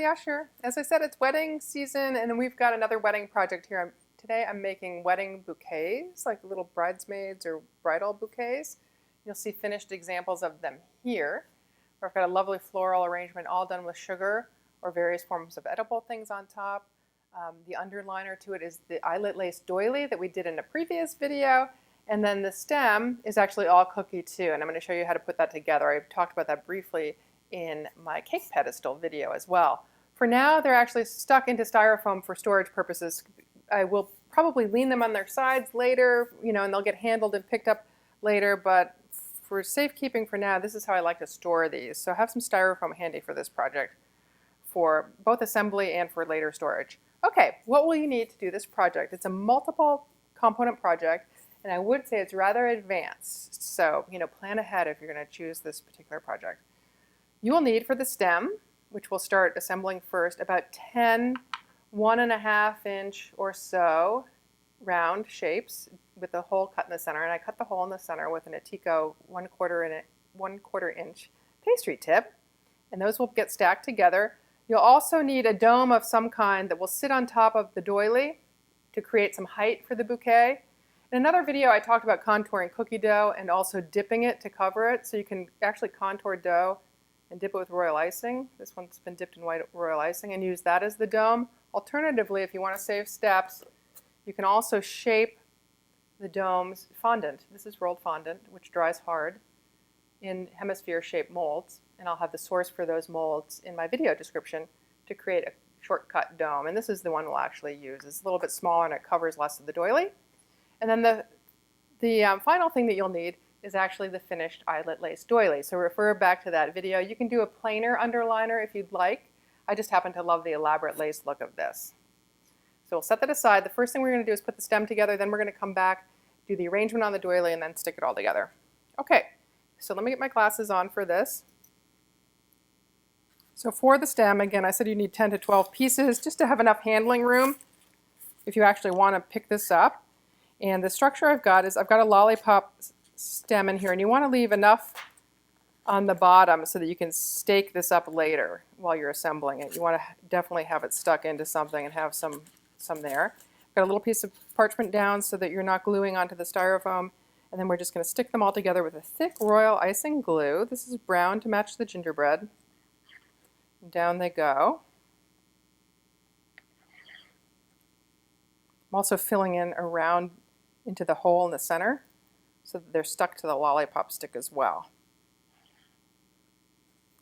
Usher. As I said, it's wedding season, and we've got another wedding project here. Today I'm making wedding bouquets, like little bridesmaids or bridal bouquets. You'll see finished examples of them here. I've got a lovely floral arrangement all done with sugar or various forms of edible things on top. The underliner to it is the eyelet lace doily that we did in a previous video. And then the stem is actually all cookie too, and I'm going to show you how to put that together. I talked about that briefly in my cake pedestal video as well. For now, they're actually stuck into styrofoam for storage purposes. I will probably lean them on their sides later, and they'll get handled and picked up later, but for safekeeping for now, this is how I like to store these. So have some styrofoam handy for this project for both assembly and for later storage. Okay, what will you need to do this project? It's a multiple component project, and I would say it's rather advanced. So, plan ahead if you're going to choose this particular project. You will need for the stem, which we'll start assembling first, about 10 1.5 inch or so round shapes with a hole cut in the center. And I cut the hole in the center with an Atico 1/4 inch pastry tip. And those will get stacked together. You'll also need a dome of some kind that will sit on top of the doily to create some height for the bouquet. In another video, I talked about contouring cookie dough and also dipping it to cover it. So you can actually contour dough and dip it with royal icing. This one's been dipped in white royal icing, and use that as the dome. Alternatively, if you want to save steps, you can also shape the dome's fondant. This is rolled fondant, which dries hard, in hemisphere-shaped molds. And I'll have the source for those molds in my video description to create a shortcut dome. And this is the one we'll actually use. It's a little bit smaller and it covers less of the doily. And then the final thing that you'll need is actually the finished eyelet lace doily. So refer back to that video. You can do a plainer underliner if you'd like. I just happen to love the elaborate lace look of this. So we'll set that aside. The first thing we're going to do is put the stem together. Then we're going to come back, do the arrangement on the doily, and then stick it all together. Okay, so let me get my glasses on for this. So for the stem, again, I said you need 10 to 12 pieces just to have enough handling room if you actually want to pick this up. And the structure I've got is I've got a lollipop stem in here, and you want to leave enough on the bottom so that you can stake this up later while you're assembling it. You want to definitely have it stuck into something and have some there. Got a little piece of parchment down so that you're not gluing onto the styrofoam, and then we're just going to stick them all together with a thick royal icing glue. This is brown to match the gingerbread. And down they go. I'm also filling in around into the hole in the center so that they're stuck to the lollipop stick as well.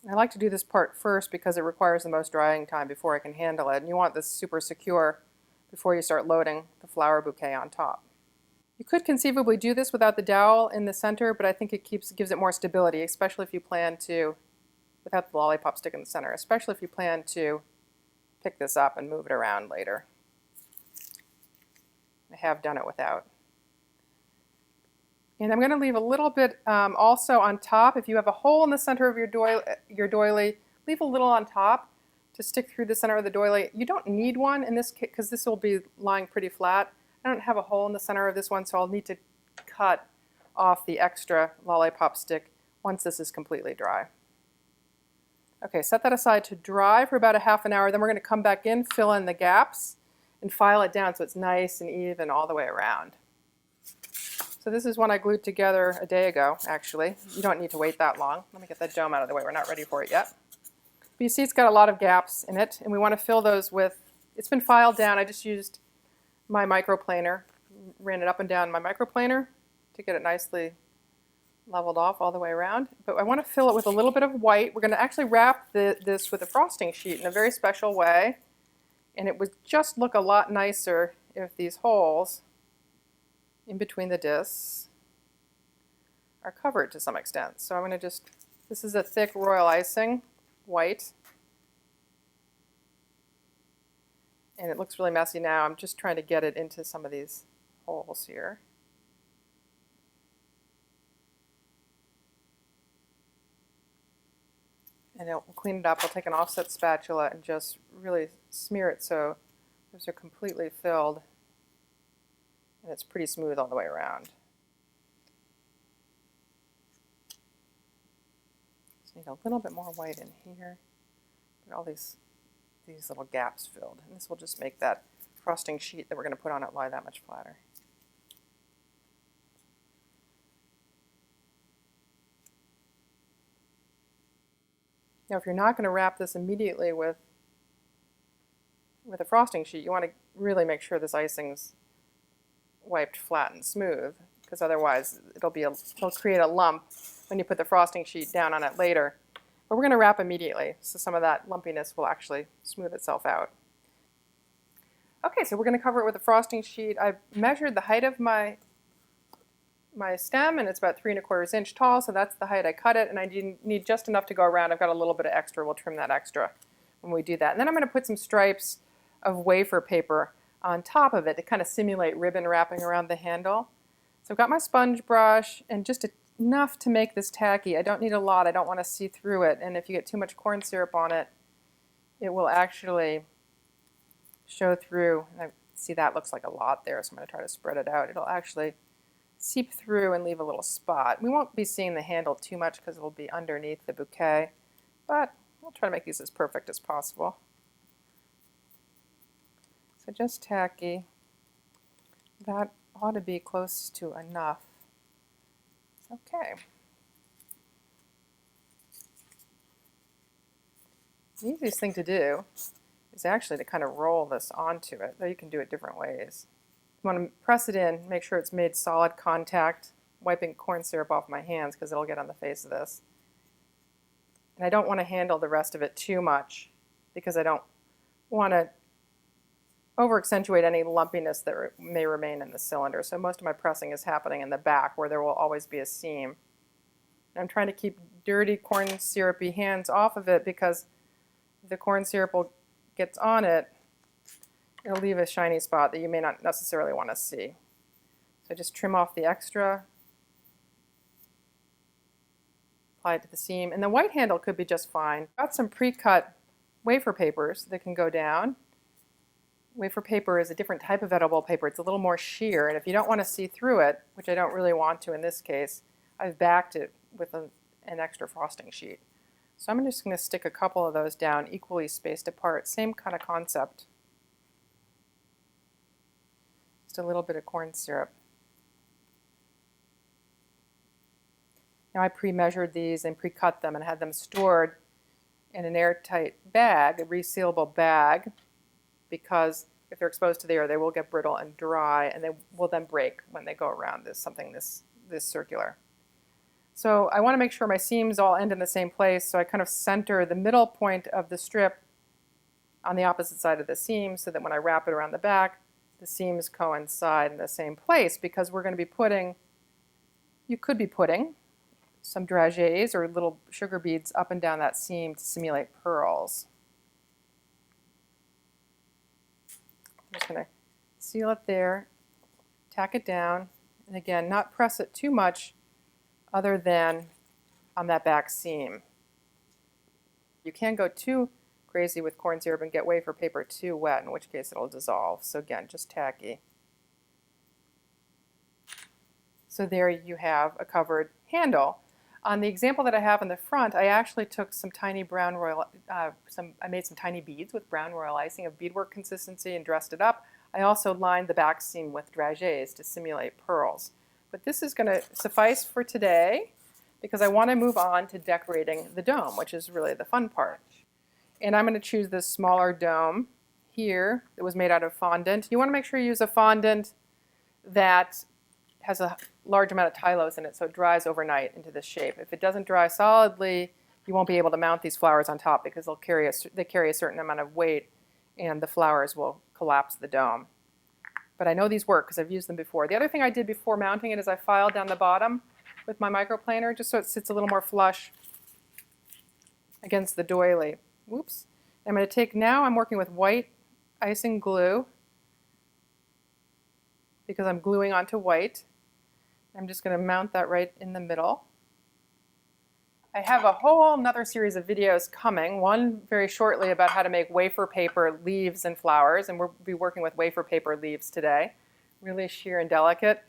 I like to do this part first because it requires the most drying time before I can handle it, and you want this super secure before you start loading the flower bouquet on top. You could conceivably do this without the dowel in the center, but I think it gives it more stability, especially if you plan to, without the lollipop stick in the center, especially if you plan to pick this up and move it around later. I have done it without. And I'm going to leave a little bit also on top. If you have a hole in the center of your doily, leave a little on top to stick through the center of the doily. You don't need one in this case because this will be lying pretty flat. I don't have a hole in the center of this one, so I'll need to cut off the extra lollipop stick once this is completely dry. Okay, set that aside to dry for about a half an hour. Then we're going to come back in, fill in the gaps, and file it down so it's nice and even all the way around. So this is one I glued together a day ago, actually. You don't need to wait that long. Let me get that dome out of the way. We're not ready for it yet. But you see it's got a lot of gaps in it, and we want to fill those with, it's been filed down. I just used my microplaner, ran it up and down my microplaner to get it nicely leveled off all the way around. But I want to fill it with a little bit of white. We're going to actually wrap this with a frosting sheet in a very special way, and it would just look a lot nicer if these holes in between the discs are covered to some extent. So I'm going to just, this is a thick royal icing, white. And it looks really messy now. I'm just trying to get it into some of these holes here. And we'll clean it up. I'll take an offset spatula and just really smear it so those are completely filled. And it's pretty smooth all the way around. Just need a little bit more white in here. Get all these these little gaps filled. And this will just make that frosting sheet that we're going to put on it lie that much flatter. Now, if you're not going to wrap this immediately with a frosting sheet, you want to really make sure this icing's wiped flat and smooth, because otherwise it'll create a lump when you put the frosting sheet down on it later. But we're going to wrap immediately, so some of that lumpiness will actually smooth itself out. Okay, so we're going to cover it with a frosting sheet. I measured the height of my stem, and it's about 3 1/4 inch tall, so that's the height I cut it, and I need just enough to go around. I've got a little bit of extra. We'll trim that extra when we do that. And then I'm going to put some stripes of wafer paper on top of it to kind of simulate ribbon wrapping around the handle. So I've got my sponge brush, and just enough to make this tacky. I don't need a lot. I don't want to see through it, and if you get too much corn syrup on it, it will actually show through. And see, that looks like a lot there, so I'm going to try to spread it out. It'll actually seep through and leave a little spot. We won't be seeing the handle too much because it'll be underneath the bouquet, but we'll try to make these as perfect as possible. So just tacky. That ought to be close to enough. Okay. The easiest thing to do is actually to kind of roll this onto it, though you can do it different ways. You want to press it in, make sure it's made solid contact, wiping corn syrup off my hands because it'll get on the face of this. And I don't want to handle the rest of it too much because I don't want to over-accentuate any lumpiness that may remain in the cylinder. So most of my pressing is happening in the back where there will always be a seam. And I'm trying to keep dirty corn syrupy hands off of it because if the corn syrup gets on it, it'll leave a shiny spot that you may not necessarily want to see. So just trim off the extra, apply it to the seam, and the white handle could be just fine. I've got some pre-cut wafer papers that can go down. Wafer paper is a different type of edible paper. It's a little more sheer, and if you don't want to see through it, which I don't really want to in this case, I've backed it with an extra frosting sheet. So I'm just going to stick a couple of those down equally spaced apart. Same kind of concept. Just a little bit of corn syrup. Now I pre-measured these and pre-cut them and had them stored in an airtight bag, a resealable bag, because if they're exposed to the air, they will get brittle and dry, and they will then break when they go around this circular. So I want to make sure my seams all end in the same place, so I kind of center the middle point of the strip on the opposite side of the seam so that when I wrap it around the back, the seams coincide in the same place, because we're going to be putting, you could be putting some dragées or little sugar beads up and down that seam to simulate pearls. I'm just going to seal it there, tack it down, and again, not press it too much other than on that back seam. You can't go too crazy with corn syrup and get wafer paper too wet, in which case it'll dissolve. So again, just tacky. So there you have a covered handle. On the example that I have in the front, I actually took some tiny brown royal, I made some tiny beads with brown royal icing of beadwork consistency and dressed it up. I also lined the back seam with dragées to simulate pearls. But this is going to suffice for today because I want to move on to decorating the dome, which is really the fun part. And I'm going to choose this smaller dome here that was made out of fondant. You want to make sure you use a fondant that has a large amount of tylose in it so it dries overnight into this shape. If it doesn't dry solidly, you won't be able to mount these flowers on top because they carry a certain amount of weight and the flowers will collapse the dome. But I know these work because I've used them before. The other thing I did before mounting it is I filed down the bottom with my microplaner just so it sits a little more flush against the doily. Whoops. I'm going to take, now I'm working with white icing glue because I'm gluing onto white. I'm just going to mount that right in the middle. I have a whole another series of videos coming, one very shortly about how to make wafer paper leaves and flowers, and we'll be working with wafer paper leaves today. Really sheer and delicate.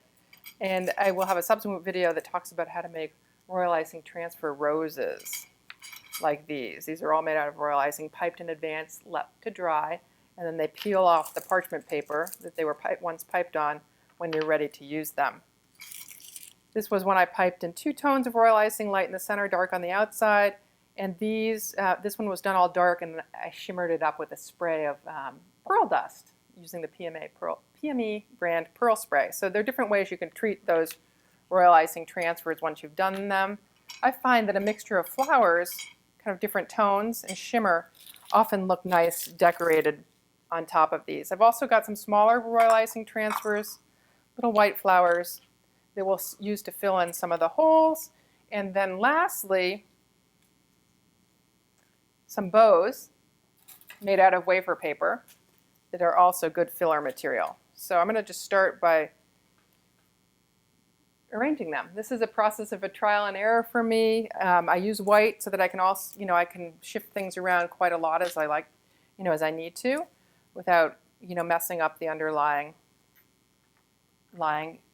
And I will have a subsequent video that talks about how to make royal icing transfer roses. like these. These are all made out of royal icing, piped in advance, left to dry, and then they peel off the parchment paper that they were once piped on when you're ready to use them. This was one I piped in 2 tones of royal icing, light in the center, dark on the outside. And these, this one was done all dark, and I shimmered it up with a spray of pearl dust using the PME brand pearl spray. So there are different ways you can treat those royal icing transfers once you've done them. I find that a mixture of flowers, kind of different tones, and shimmer often look nice decorated on top of these. I've also got some smaller royal icing transfers, little white flowers that we'll use to fill in some of the holes. And then lastly, some bows made out of wafer paper that are also good filler material. So I'm going to just start by arranging them. This is a process of a trial and error for me. I use white so that I can also, I can shift things around quite a lot as I like, as I need to, without, messing up the underlying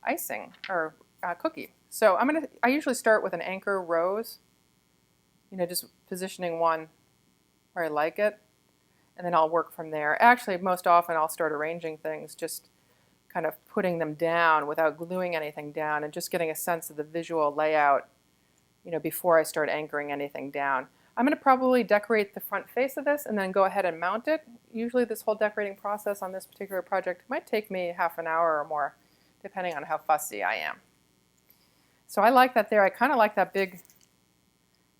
icing or cookie. So I usually start with an anchor rose, just positioning one where I like it, and then I'll work from there. Actually, most often I'll start arranging things, just kind of putting them down without gluing anything down and just getting a sense of the visual layout, before I start anchoring anything down. I'm going to probably decorate the front face of this and then go ahead and mount it. Usually this whole decorating process on this particular project might take me half an hour or more, depending on how fussy I am. So I like that there. I kind of like that big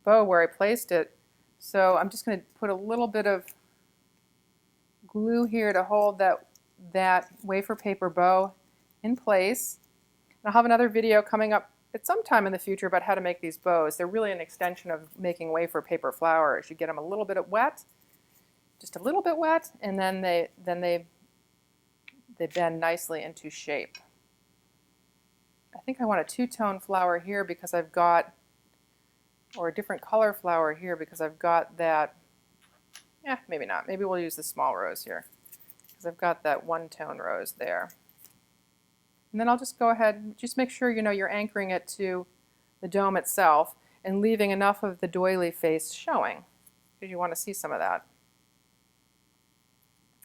bow where I placed it. So I'm just going to put a little bit of glue here to hold that wafer paper bow in place. And I'll have another video coming up at some time in the future about how to make these bows. They're really an extension of making wafer paper flowers. You get them a little bit wet, just a little bit wet, and then they bend nicely into shape. I think I want a 2-tone flower here because I've got, or a different color flower here because I've got that, maybe not. Maybe we'll use the small rose here because I've got that 1-tone rose there. And then I'll just go ahead, just make sure you're anchoring it to the dome itself and leaving enough of the doily face showing because you want to see some of that.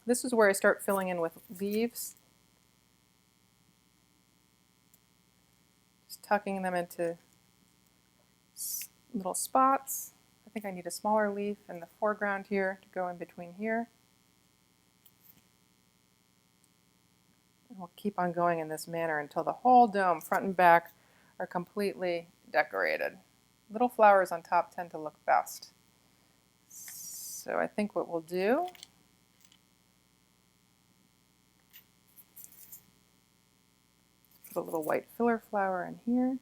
This is where I start filling in with leaves. Just tucking them into little spots. I think I need a smaller leaf in the foreground here to go in between here. And we'll keep on going in this manner until the whole dome, front and back, are completely decorated. Little flowers on top tend to look best. So I think what we'll do is put a little white filler flower in here.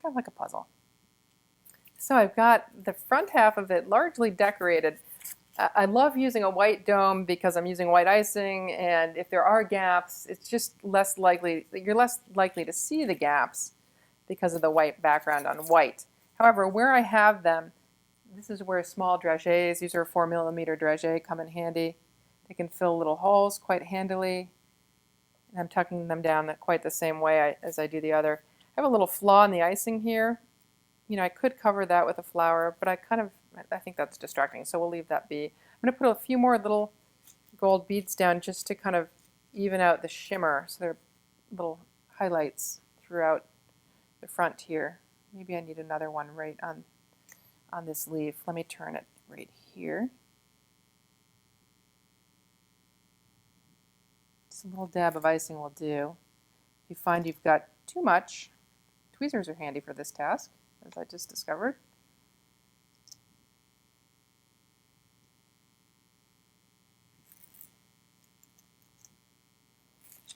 Kind of like a puzzle. So I've got the front half of it largely decorated. I love using a white dome because I'm using white icing, and if there are gaps, it's just less likely, you're less likely to see the gaps because of the white background on white. However, where I have them, this is where small dragées, these are 4mm dragées, come in handy. They can fill little holes quite handily, and I'm tucking them down quite the same way as I do the other. I have a little flaw in the icing here. I could cover that with a flower, but I think that's distracting, so we'll leave that be. I'm going to put a few more little gold beads down just to kind of even out the shimmer, so they're little highlights throughout the front here. Maybe I need another one right on this leaf. Let me turn it right here. Just a little dab of icing will do. If you find you've got too much, tweezers are handy for this task, as I just discovered.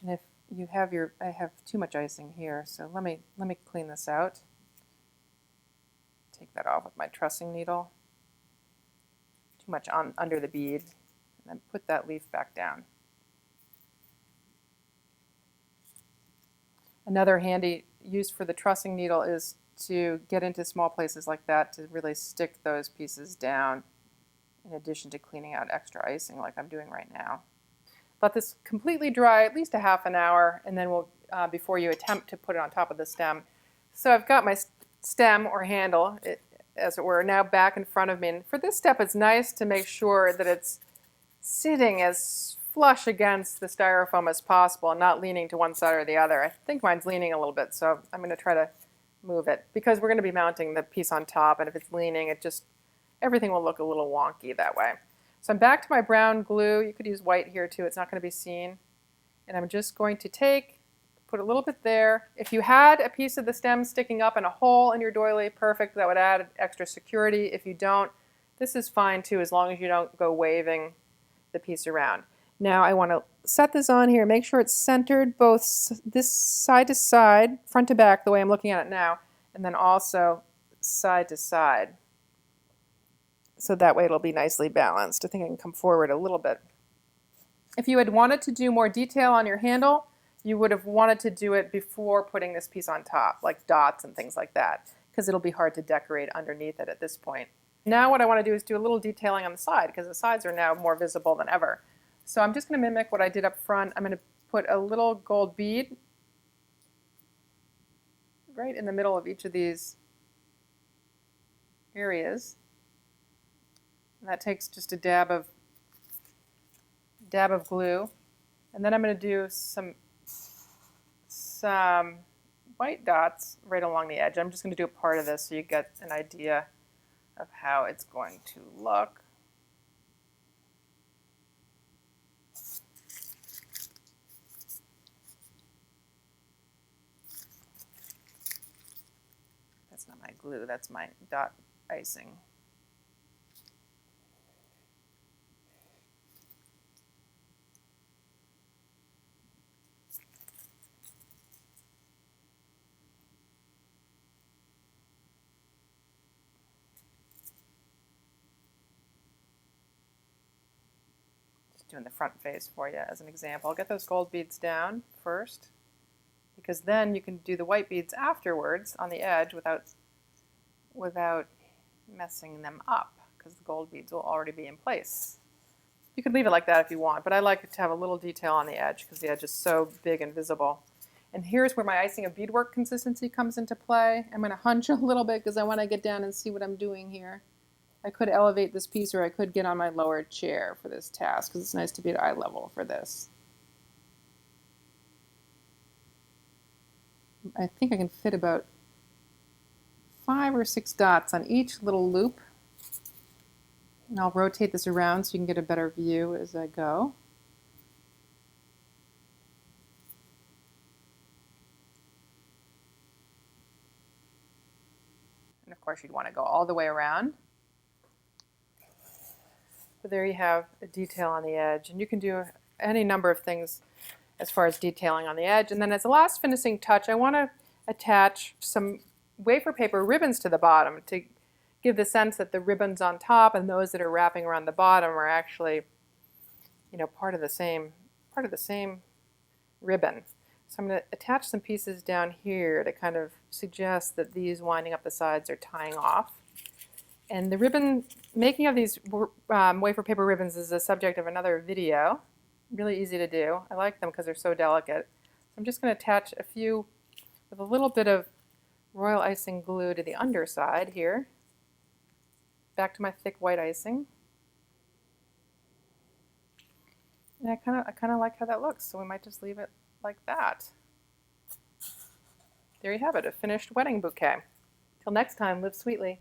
And if you have I have too much icing here, so let me clean this out. Take that off with my trussing needle. Too much under the bead, and then put that leaf back down. Another handy, use for the trussing needle is to get into small places like that to really stick those pieces down, in addition to cleaning out extra icing like I'm doing right now. Let this completely dry at least a half an hour, and then we'll before you attempt to put it on top of the stem. So I've got my stem or handle, as it were, now back in front of me. And for this step, it's nice to make sure that it's sitting as flush against the styrofoam as possible and not leaning to one side or the other. I think mine's leaning a little bit, so I'm going to try to move it because we're going to be mounting the piece on top, and if it's leaning, everything will look a little wonky that way. So I'm back to my brown glue. You could use white here too. It's not going to be seen. And I'm just going to put a little bit there. If you had a piece of the stem sticking up in a hole in your doily, perfect. That would add extra security. If you don't, this is fine too, as long as you don't go waving the piece around. Now I want to set this on here. Make sure it's centered both this side to side, front to back, the way I'm looking at it now, and then also side to side. So that way it'll be nicely balanced. I think I can come forward a little bit. If you had wanted to do more detail on your handle, you would have wanted to do it before putting this piece on top, like dots and things like that, because it'll be hard to decorate underneath it at this point. Now what I want to do is do a little detailing on the side, because the sides are now more visible than ever. So I'm just going to mimic what I did up front. I'm going to put a little gold bead right in the middle of each of these areas. And that takes just a dab of glue. And then I'm going to do some white dots right along the edge. I'm just going to do a part of this so you get an idea of how it's going to look. That's not my glue, that's my dot icing. Doing the front face for you as an example. I'll get those gold beads down first, because then you can do the white beads afterwards on the edge without messing them up, because the gold beads will already be in place. You could leave it like that if you want, but I like it to have a little detail on the edge because the edge is so big and visible. And here's where my icing of beadwork consistency comes into play. I'm going to hunch a little bit because I want to get down and see what I'm doing here. I could elevate this piece, or I could get on my lower chair for this task, because it's nice to be at eye level for this. I think I can fit about 5 or 6 dots on each little loop. And I'll rotate this around so you can get a better view as I go. And of course you'd want to go all the way around. But there you have a detail on the edge, and you can do any number of things as far as detailing on the edge. And then as a last finishing touch, I want to attach some wafer paper ribbons to the bottom to give the sense that the ribbons on top and those that are wrapping around the bottom are actually, part of the same ribbon. So I'm going to attach some pieces down here to kind of suggest that these winding up the sides are tying off. And the ribbon, making of these wafer paper ribbons is the subject of another video. Really easy to do. I like them because they're so delicate. So I'm just going to attach a few with a little bit of royal icing glue to the underside here. Back to my thick white icing. And I kind of like how that looks, so we might just leave it like that. There you have it, a finished wedding bouquet. Till next time, live sweetly.